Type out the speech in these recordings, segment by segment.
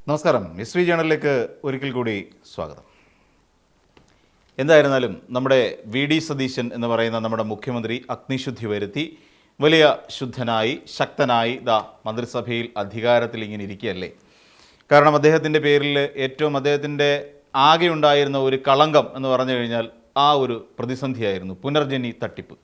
നമസ്കാരം. എസ് ജേണലിലേക്ക് ഒരിക്കൽ കൂടി സ്വാഗതം. എന്തായിരുന്നാലും നമ്മുടെ വി ഡി സതീശൻ എന്ന് പറയുന്ന നമ്മുടെ മുഖ്യമന്ത്രി അഗ്നിശുദ്ധി വരുത്തി വലിയ ശുദ്ധനായി ശക്തനായി മന്ത്രിസഭയിൽ അധികാരത്തിൽ ഇങ്ങനെ ഇരിക്കുകയല്ലേ. കാരണം അദ്ദേഹത്തിൻ്റെ പേരിൽ ഏറ്റവും അദ്ദേഹത്തിൻ്റെ ആകെ ഉണ്ടായിരുന്ന ഒരു കളങ്കം എന്ന് പറഞ്ഞു കഴിഞ്ഞാൽ ആ ഒരു പ്രതിസന്ധിയായിരുന്നു പുനർജനി തട്ടിപ്പ്.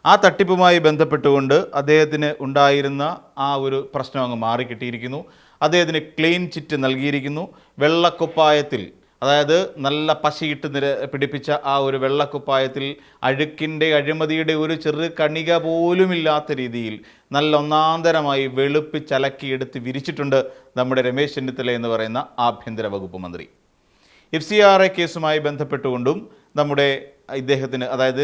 ആ തട്ടിപ്പുമായി ബന്ധപ്പെട്ടുകൊണ്ട് അദ്ദേഹത്തിന് ഉണ്ടായിരുന്ന ആ ഒരു പ്രശ്നം അങ്ങ് മാറിക്കിട്ടിയിരിക്കുന്നു. അദ്ദേഹത്തിന് ക്ലീൻ ചിറ്റ് നൽകിയിരിക്കുന്നു. വെള്ളക്കുപ്പായത്തിൽ, അതായത് നല്ല പശയിട്ട് പിടിപ്പിച്ച ആ ഒരു വെള്ളക്കുപ്പായത്തിൽ അഴിമതിയുടെ ഒരു ചെറു കണിക പോലുമില്ലാത്ത രീതിയിൽ നല്ല ഒന്നാന്തരമായി വെളുപ്പിച്ചലക്കിയെടുത്ത് വിരിച്ചിട്ടുണ്ട് നമ്മുടെ രമേശ് ചെന്നിത്തല എന്ന് പറയുന്ന ആഭ്യന്തര വകുപ്പ് മന്ത്രി. FCRA കേസുമായി ബന്ധപ്പെട്ടുകൊണ്ടും നമ്മുടെ ഇദ്ദേഹത്തിന്, അതായത്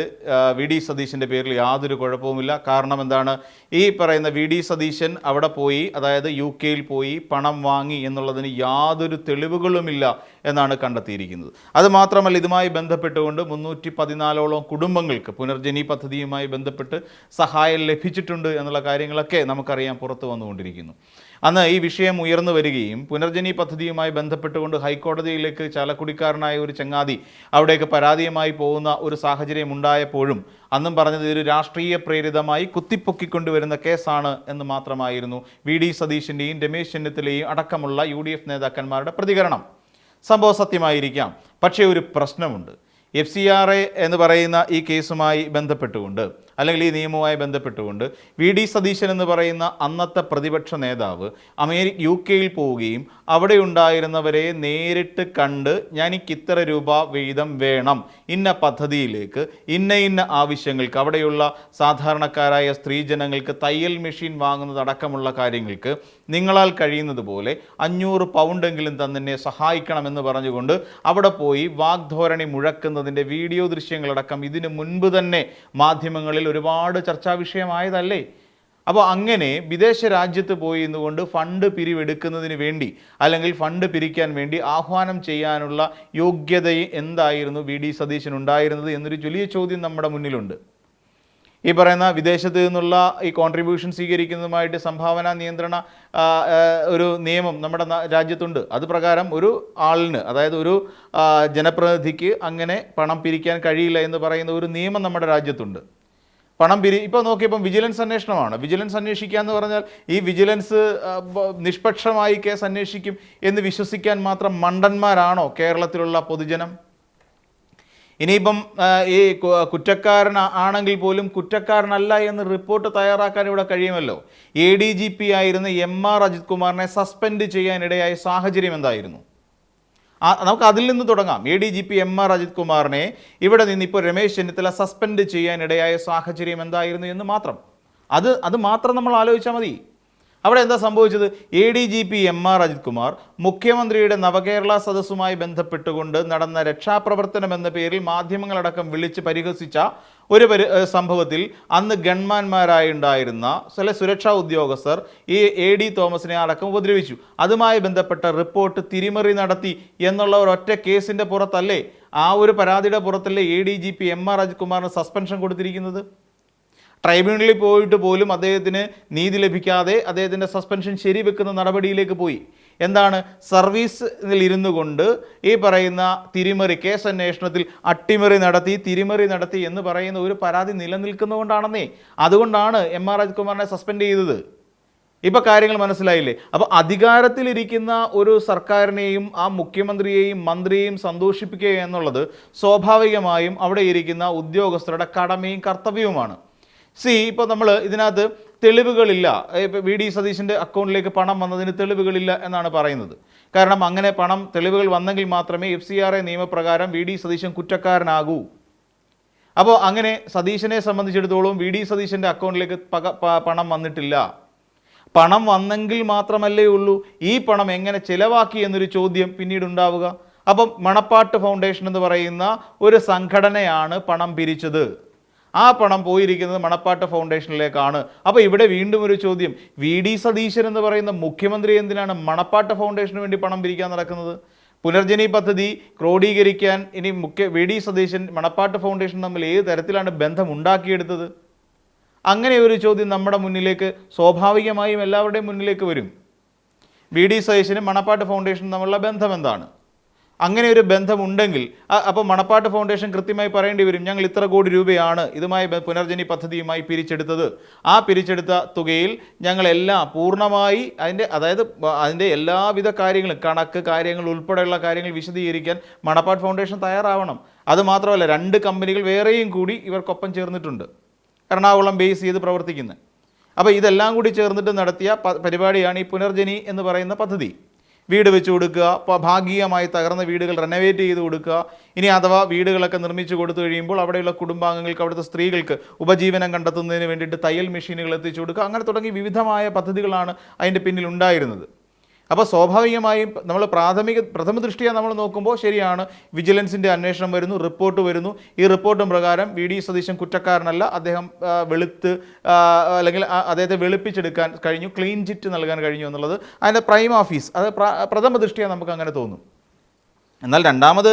വി ഡി സതീശൻ്റെ പേരിൽ യാതൊരു കുഴപ്പവുമില്ല. കാരണം എന്താണ്, ഈ പറയുന്ന വി ഡി സതീശൻ അവിടെ പോയി, അതായത് UK പോയി പണം വാങ്ങി എന്നുള്ളതിന് യാതൊരു തെളിവുകളുമില്ല എന്നാണ് കണ്ടെത്തിയിരിക്കുന്നത്. അതുമാത്രമല്ല, ഇതുമായി ബന്ധപ്പെട്ടുകൊണ്ട് 314ഓളം കുടുംബങ്ങൾക്ക് പുനർജനി പദ്ധതിയുമായി ബന്ധപ്പെട്ട് സഹായം ലഭിച്ചിട്ടുണ്ട് എന്നുള്ള കാര്യങ്ങളൊക്കെ നമുക്കറിയാം, പുറത്തു വന്നുകൊണ്ടിരിക്കുന്നു. അന്ന് ഈ വിഷയം ഉയർന്നു വരികയും പുനർജനി പദ്ധതിയുമായി ബന്ധപ്പെട്ടുകൊണ്ട് ഹൈക്കോടതിയിലേക്ക് ചാലക്കുടിക്കാരനായ ഒരു ചങ്ങാതി അവിടേക്ക് പരാതിയുമായി പോകുന്ന ഒരു സാഹചര്യം ഉണ്ടായപ്പോഴും അന്നും പറഞ്ഞത് ഒരു രാഷ്ട്രീയ പ്രേരിതമായി കുത്തിപ്പൊക്കിക്കൊണ്ടുവരുന്ന കേസാണ് എന്ന് മാത്രമായിരുന്നു വി ഡി സതീശൻ്റെയും രമേശ് ചെന്നിത്തലയും അടക്കമുള്ള UDF നേതാക്കന്മാരുടെ പ്രതികരണം. സംഭവം സത്യമായിരിക്കാം, പക്ഷേ ഒരു പ്രശ്നമുണ്ട്. FCRA എന്ന് പറയുന്ന ഈ കേസുമായി ബന്ധപ്പെട്ടുകൊണ്ട്, അല്ലെങ്കിൽ ഈ നിയമവുമായി ബന്ധപ്പെട്ടുകൊണ്ട് വി ഡി സതീശൻ എന്ന് പറയുന്ന അന്നത്തെ പ്രതിപക്ഷ നേതാവ് UK പോവുകയും അവിടെ ഉണ്ടായിരുന്നവരെ നേരിട്ട് കണ്ട് ഞാനിക്ക് ഇത്ര രൂപ വീതം വേണം ഇന്ന പദ്ധതിയിലേക്ക്, ഇന്ന ആവശ്യങ്ങൾക്ക്, അവിടെയുള്ള സാധാരണക്കാരായ സ്ത്രീജനങ്ങൾക്ക് തയ്യൽ മെഷീൻ വാങ്ങുന്നതടക്കമുള്ള കാര്യങ്ങൾക്ക് നിങ്ങളാൽ കഴിയുന്നത് പോലെ 500 പൗണ്ടെങ്കിലും തന്നെ സഹായിക്കണമെന്ന് പറഞ്ഞുകൊണ്ട് അവിടെ പോയി വാഗ്ധോരണി മുഴക്കുന്നതിൻ്റെ വീഡിയോ ദൃശ്യങ്ങളടക്കം ഇതിനു മുൻപ് തന്നെ മാധ്യമങ്ങളിൽ ഒരുപാട് ചർച്ചാ വിഷയമായതല്ലേ. അപ്പോൾ അങ്ങനെ വിദേശ രാജ്യത്ത് പോയി നിന്നുകൊണ്ട് ഫണ്ട് പിരിവെടുക്കുന്നതിന് വേണ്ടി, അല്ലെങ്കിൽ ഫണ്ട് പിരിക്കാൻ വേണ്ടി ആഹ്വാനം ചെയ്യാനുള്ള യോഗ്യത എന്തായിരുന്നു വി ഡി സതീശൻ ഉണ്ടായിരുന്നത് എന്നൊരു വലിയ ചോദ്യം നമ്മുടെ മുന്നിലുണ്ട്. ഈ പറയുന്ന വിദേശത്ത് നിന്നുള്ള ഈ കോൺട്രിബ്യൂഷൻ സ്വീകരിക്കുന്നതുമായിട്ട് സംഭാവന നിയന്ത്രണ ഒരു നിയമം നമ്മുടെ രാജ്യത്തുണ്ട്. അത് പ്രകാരം ഒരു ആളിന്, അതായത് ഒരു ജനപ്രതിനിധിക്ക് അങ്ങനെ പണം പിരിക്കാൻ കഴിയില്ല എന്ന് പറയുന്ന ഒരു നിയമം നമ്മുടെ രാജ്യത്തുണ്ട്. ഇപ്പോൾ നോക്കിയപ്പം വിജിലൻസ് അന്വേഷണമാണ്. വിജിലൻസ് അന്വേഷിക്കുക എന്ന് പറഞ്ഞാൽ ഈ വിജിലൻസ് നിഷ്പക്ഷമായി കേസ് അന്വേഷിക്കും എന്ന് വിശ്വസിക്കാൻ മാത്രം മണ്ടന്മാരാണോ കേരളത്തിലുള്ള പൊതുജനം? ഇനിയിപ്പം ഈ കുറ്റക്കാരൻ ആണെങ്കിൽ പോലും കുറ്റക്കാരനല്ല എന്ന് റിപ്പോർട്ട് തയ്യാറാക്കാൻ ഇവിടെ കഴിയുമല്ലോ. ADGP ആയിരുന്ന MR അജിത് കുമാറിനെ സസ്പെൻഡ് ചെയ്യാനിടയായ സാഹചര്യം എന്തായിരുന്നു? നമുക്ക് അതിൽ നിന്ന് തുടങ്ങാം. ADGP MR അജിത് കുമാറിനെ ഇവിടെ നിന്ന് ഇപ്പോൾ രമേശ് ചെന്നിത്തല സസ്പെൻഡ് ചെയ്യാനിടയായ സാഹചര്യം എന്തായിരുന്നു എന്ന് മാത്രം, അത് മാത്രം നമ്മൾ ആലോചിച്ചാൽ മതി. അവിടെ എന്താ സംഭവിച്ചത്? ADGP MR അജിത് കുമാർ മുഖ്യമന്ത്രിയുടെ നവകേരള സദസ്സുമായി ബന്ധപ്പെട്ടുകൊണ്ട് നടന്ന രക്ഷാപ്രവർത്തനം എന്ന പേരിൽ മാധ്യമങ്ങളടക്കം വിളിച്ച് പരിഹസിച്ച ഒരു സംഭവത്തിൽ അന്ന് ഗൺമാന്മാരായി ഉണ്ടായിരുന്ന ചില സുരക്ഷാ ഉദ്യോഗസ്ഥർ ഈ AD തോമസിനെ അടക്കം ഉപദ്രവിച്ചു. അതുമായി ബന്ധപ്പെട്ട റിപ്പോർട്ട് തിരിമറി നടത്തി എന്നുള്ള ഒരൊറ്റ കേസിൻ്റെ പുറത്തല്ലേ, ആ ഒരു പരാതിയുടെ പുറത്തല്ലേ ADGP MR അജിത് കുമാറിന് സസ്പെൻഷൻ കൊടുത്തിരിക്കുന്നത്? ട്രൈബ്യൂണലിൽ പോയിട്ട് പോലും അദ്ദേഹത്തിന് നീതി ലഭിക്കാതെ അദ്ദേഹത്തിൻ്റെ സസ്പെൻഷൻ ശരിവെക്കുന്ന നടപടിയിലേക്ക് പോയി. എന്താണ്? സർവീസിൽ ഇരുന്നു കൊണ്ട് ഈ പറയുന്ന തിരിമറി കേസ് അന്വേഷണത്തിൽ തിരിമറി നടത്തി എന്ന് പറയുന്ന ഒരു പരാതി നിലനിൽക്കുന്നതുകൊണ്ടാണെന്നേ. അതുകൊണ്ടാണ് MR അജിത് കുമാറിനെ സസ്പെൻഡ് ചെയ്തത്. ഇപ്പോൾ കാര്യങ്ങൾ മനസ്സിലായില്ലേ? അപ്പോൾ അധികാരത്തിലിരിക്കുന്ന ഒരു സർക്കാരിനെയും ആ മുഖ്യമന്ത്രിയെയും മന്ത്രിയെയും സന്തോഷിപ്പിക്കുക എന്നുള്ളത് സ്വാഭാവികമായും അവിടെ ഇരിക്കുന്ന ഉദ്യോഗസ്ഥരുടെ കടമയും കർത്തവ്യവുമാണ്. ഇപ്പോൾ നമ്മൾ ഇതിനകത്ത് തെളിവുകളില്ല, വി ഡി സതീശൻ്റെ അക്കൗണ്ടിലേക്ക് പണം വന്നതിന് തെളിവുകളില്ല എന്നാണ് പറയുന്നത്. കാരണം അങ്ങനെ തെളിവുകൾ വന്നെങ്കിൽ മാത്രമേ FCRA നിയമപ്രകാരം വി ഡി സതീശൻ കുറ്റക്കാരനാകൂ. അപ്പോൾ അങ്ങനെ സതീശനെ സംബന്ധിച്ചിടത്തോളം വി ഡി സതീശൻ്റെ അക്കൗണ്ടിലേക്ക് പണം വന്നിട്ടില്ല. പണം വന്നെങ്കിൽ മാത്രമല്ലേ ഉള്ളൂ ഈ പണം എങ്ങനെ ചിലവാക്കി എന്നൊരു ചോദ്യം പിന്നീട് ഉണ്ടാവുക. അപ്പം മണപ്പാട്ട് ഫൗണ്ടേഷൻ എന്ന് പറയുന്ന ഒരു സംഘടനയാണ് പണം പിരിച്ചത്. ആ പണം പോയിരിക്കുന്നത് മണപ്പാട്ട് ഫൗണ്ടേഷനിലേക്കാണ്. അപ്പോൾ ഇവിടെ വീണ്ടും ഒരു ചോദ്യം, വി ഡി സതീശൻ എന്ന് പറയുന്ന മുഖ്യമന്ത്രി എന്തിനാണ് മണപ്പാട്ട് ഫൗണ്ടേഷന് വേണ്ടി പണം പിരിക്കാൻ നടക്കുന്നത്? പുനർജനി പദ്ധതി ക്രോഡീകരിക്കാൻ ഇനി V D Satheesan Manappat foundation തമ്മിൽ ഏത് തരത്തിലാണ് ബന്ധം ഉണ്ടാക്കിയെടുത്തത്? അങ്ങനെ ഒരു ചോദ്യം നമ്മുടെ മുന്നിലേക്ക് സ്വാഭാവികമായും എല്ലാവരുടെയും മുന്നിലേക്ക് വരും. VD സതീശനും മണപ്പാട്ട് ഫൗണ്ടേഷനും തമ്മിലുള്ള ബന്ധം എന്താണ്? അങ്ങനെ ഒരു ബന്ധമുണ്ടെങ്കിൽ അപ്പോൾ മണപ്പാട്ട് ഫൗണ്ടേഷൻ കൃത്യമായി പറയേണ്ടി വരും, ഞങ്ങൾ ഇത്ര കോടി രൂപയാണ് ഇതുമായി പുനർജനി പദ്ധതിയുമായി പിരിച്ചെടുത്തത്. ആ പിരിച്ചെടുത്ത തുകയിൽ ഞങ്ങളെല്ലാം പൂർണ്ണമായി അതിൻ്റെ എല്ലാവിധ കാര്യങ്ങളും കണക്ക് കാര്യങ്ങൾ ഉൾപ്പെടെയുള്ള കാര്യങ്ങൾ വിശദീകരിക്കാൻ മണപ്പാട്ട് ഫൗണ്ടേഷൻ തയ്യാറാവണം. അതുമാത്രമല്ല, 2 കമ്പനികൾ വേറെയും കൂടി ഇവർക്കൊപ്പം ചേർന്നിട്ടുണ്ട്, എറണാകുളം ബേസ് ചെയ്ത് പ്രവർത്തിക്കുന്നത്. അപ്പോൾ ഇതെല്ലാം കൂടി ചേർന്നിട്ട് നടത്തിയ പരിപാടിയാണ് ഈ പുനർജനി എന്ന് പറയുന്ന പദ്ധതി. വീട് വെച്ച് കൊടുക്കുക, ഭാഗികമായി തകർന്ന വീടുകൾ റെനോവേറ്റ് ചെയ്ത് കൊടുക്കുക. ഇനി അഥവാ വീടുകളൊക്കെ നിർമ്മിച്ചു കൊടുത്തു കഴിയുമ്പോൾ അവിടെയുള്ള കുടുംബാംഗങ്ങൾക്ക്, അവിടുത്തെ സ്ത്രീകൾക്ക് ഉപജീവനം കണ്ടെത്തുന്നതിന് വേണ്ടിയിട്ട് തയ്യൽ മെഷീനുകൾ എത്തിച്ചു കൊടുക്കുക. അങ്ങനെ തുടങ്ങി വിവിധമായ പദ്ധതികളാണ് അതിൻ്റെ പിന്നിൽ ഉണ്ടായിരുന്നത്. അപ്പോൾ സ്വാഭാവികമായും നമ്മൾ പ്രഥമ ദൃഷ്ടിയ നമ്മൾ നോക്കുമ്പോൾ ശരിയാണ്, വിജിലൻസിൻ്റെ അന്വേഷണം വരുന്നു, റിപ്പോർട്ട് വരുന്നു. ഈ റിപ്പോർട്ടും പ്രകാരം VD സതീശൻ കുറ്റക്കാരനല്ല, അദ്ദേഹം അല്ലെങ്കിൽ അദ്ദേഹത്തെ വെളുപ്പിച്ചെടുക്കാൻ കഴിഞ്ഞു, ക്ലീൻ ചിറ്റ് നൽകാൻ കഴിഞ്ഞു എന്നുള്ളത് അതിൻ്റെ പ്രൈം ഓഫീസ്, അത് പ്രഥമ ദൃഷ്ടിയ നമുക്ക് അങ്ങനെ തോന്നും. എന്നാൽ രണ്ടാമത്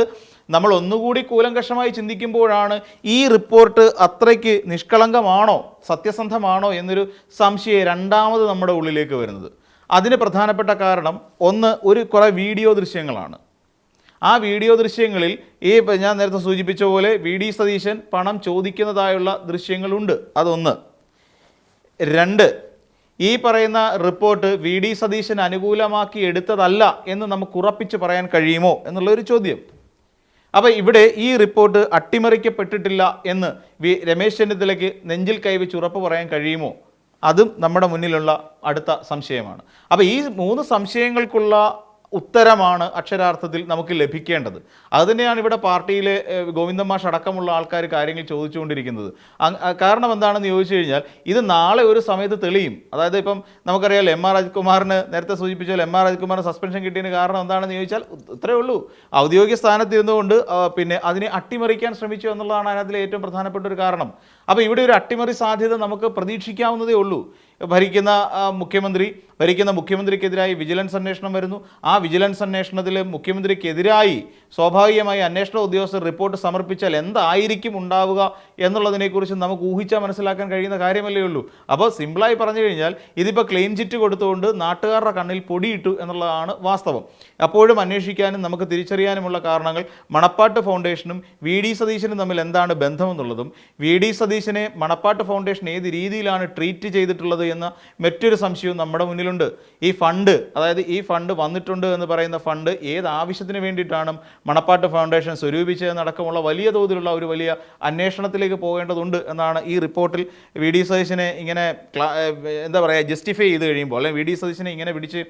നമ്മൾ ഒന്നുകൂടി കൂലങ്കഷമായി ചിന്തിക്കുമ്പോഴാണ് ഈ റിപ്പോർട്ട് അത്രയ്ക്ക് നിഷ്കളങ്കമാണോ സത്യസന്ധമാണോ എന്നൊരു സംശയം രണ്ടാമത് നമ്മുടെ ഉള്ളിലേക്ക് വരുന്നത്. അതിന് പ്രധാനപ്പെട്ട കാരണം കുറേ വീഡിയോ ദൃശ്യങ്ങളാണ്. ആ വീഡിയോ ദൃശ്യങ്ങളിൽ ഞാൻ നേരത്തെ സൂചിപ്പിച്ച പോലെ VD സതീശൻ പണം ചോദിക്കുന്നതായുള്ള ദൃശ്യങ്ങളുണ്ട്. അതൊന്ന്. 2, ഈ പറയുന്ന റിപ്പോർട്ട് VD സതീശൻ അനുകൂലമാക്കി എടുത്തതല്ല എന്ന് നമുക്ക് ഉറപ്പിച്ച് പറയാൻ കഴിയുമോ എന്നുള്ളൊരു ചോദ്യം. അപ്പോൾ ഇവിടെ ഈ റിപ്പോർട്ട് അട്ടിമറിക്കപ്പെട്ടിട്ടില്ല എന്ന് രമേശ് ചെന്നിത്തലയ്ക്ക് നെഞ്ചിൽ കൈവച്ച് ഉറപ്പ് പറയാൻ കഴിയുമോ? അതും നമ്മുടെ മുന്നിലുള്ള അടുത്ത സംശയമാണ്. അപ്പോൾ ഈ 3 സംശയങ്ങൾക്കുള്ള ഉത്തരമാണ് അക്ഷരാർത്ഥത്തിൽ നമുക്ക് ലഭിക്കേണ്ടത്. അതുതന്നെയാണ് ഇവിടെ പാർട്ടിയിലെ ഗോവിന്ദൻ മാഷ് അടക്കമുള്ള ആൾക്കാർ കാര്യങ്ങൾ ചോദിച്ചുകൊണ്ടിരിക്കുന്നത്. കാരണം എന്താണെന്ന് ചോദിച്ചു കഴിഞ്ഞാൽ ഇത് നാളെ ഒരു സമയത്ത് തെളിയും. അതായത് ഇപ്പം നമുക്കറിയാമല്ലോ, MR രാജ്കുമാറിന് നേരത്തെ സൂചിപ്പിച്ച പോലെ MR രാജ്കുമാറിന് സസ്പെൻഷൻ കിട്ടിയതിന് കാരണം എന്താണെന്ന് ചോദിച്ചാൽ ഇത്രയേ ഉള്ളൂ, ഔദ്യോഗിക സ്ഥാനത്തിരുന്നുകൊണ്ട് പിന്നെ അതിനെ അട്ടിമറിക്കാൻ ശ്രമിച്ചു എന്നുള്ളതാണ് അതിനകത്തിലെ ഏറ്റവും പ്രധാനപ്പെട്ട ഒരു കാരണം. അപ്പോൾ ഇവിടെ ഒരു അട്ടിമറി സാധ്യത നമുക്ക് പ്രതീക്ഷിക്കാവുന്നതേ ഉള്ളൂ. ഭരിക്കുന്ന മുഖ്യമന്ത്രിക്കെതിരായി വിജിലൻസ് അന്വേഷണം വരുന്നു. ആ വിജിലൻസ് അന്വേഷണത്തിൽ മുഖ്യമന്ത്രിക്കെതിരായി സ്വാഭാവികമായി അന്വേഷണ ഉദ്യോഗസ്ഥർ റിപ്പോർട്ട് സമർപ്പിച്ചാൽ എന്തായിരിക്കും ഉണ്ടാവുക എന്നുള്ളതിനെക്കുറിച്ച് നമുക്ക് ഊഹിച്ചാൽ മനസ്സിലാക്കാൻ കഴിയുന്ന കാര്യമല്ലേ ഉള്ളൂ. അപ്പോൾ സിമ്പിളായി പറഞ്ഞു കഴിഞ്ഞാൽ ഇതിപ്പോൾ ക്ലീൻ ചിറ്റ് കൊടുത്തുകൊണ്ട് നാട്ടുകാരുടെ കണ്ണിൽ പൊടിയിട്ടു എന്നുള്ളതാണ് വാസ്തവം. അപ്പോഴും അന്വേഷിക്കാനും നമുക്ക് തിരിച്ചറിയാനുമുള്ള കാരണങ്ങൾ മണപ്പാട്ട് ഫൗണ്ടേഷനും VD സതീശനും തമ്മിൽ എന്താണ് ബന്ധമെന്നുള്ളതും VD സതീശനെ മണപ്പാട്ട് ഫൗണ്ടേഷൻ ഏത് രീതിയിലാണ് ട്രീറ്റ് ചെയ്തിട്ടുള്ളത് എന്ന മറ്റൊരു സംശയവും നമ്മുടെ മുന്നിലുണ്ട്. ഈ ഫണ്ട് വന്നിട്ടുണ്ട് എന്ന് പറയുന്ന ഫണ്ട് ഏത് ആവശ്യത്തിന് വേണ്ടിയിട്ടാണ് മണപ്പാട്ട് ഫൗണ്ടേഷൻ സ്വരൂപിച്ചതെന്നടക്കമുള്ള വലിയ തോതിലുള്ള ഒരു വലിയ അന്വേഷണത്തിലേക്ക് പോകേണ്ടതുണ്ട് എന്നാണ് ഈ റിപ്പോർട്ടിൽ VD സതീശനെ ഇങ്ങനെ ജസ്റ്റിഫൈ ചെയ്ത് കഴിയുമ്പോൾ, അല്ലെങ്കിൽ VD സതീശനെ ഇങ്ങനെ പിടിച്ച്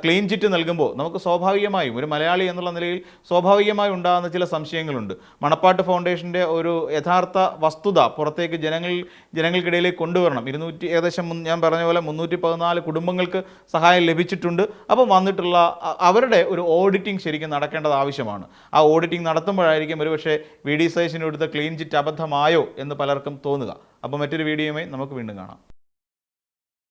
ക്ലീൻ ചിറ്റ് നൽകുമ്പോൾ നമുക്ക് സ്വാഭാവികമായും ഒരു മലയാളി എന്നുള്ള നിലയിൽ സ്വാഭാവികമായി ഉണ്ടാകുന്ന ചില സംശയങ്ങളുണ്ട്. മണപ്പാട്ട് ഫൗണ്ടേഷൻ്റെ ഒരു യഥാർത്ഥ വസ്തുത പുറത്തേക്ക് ജനങ്ങൾക്കിടയിലേക്ക് കൊണ്ടുവരണം. ഏകദേശം ഞാൻ പറഞ്ഞ പോലെ 314 കുടുംബങ്ങൾക്ക് സഹായം ലഭിച്ചിട്ടുണ്ട്. അപ്പോൾ വന്നിട്ടുള്ള അവരുടെ ഒരു ഓഡിറ്റിംഗ് ശരിക്കും നടക്കേണ്ടത് ആവശ്യമാണ്. ആ ഓഡിറ്റിംഗ് നടത്തുമ്പോഴായിരിക്കും ഒരുപക്ഷെ VD സതീശന് കൊടുത്ത ക്ലീൻ ചിറ്റ് അബദ്ധമായോ എന്ന് പലർക്കും തോന്നുക. അപ്പോൾ മറ്റൊരു വീഡിയോയുമായി നമുക്ക് വീണ്ടും കാണാം.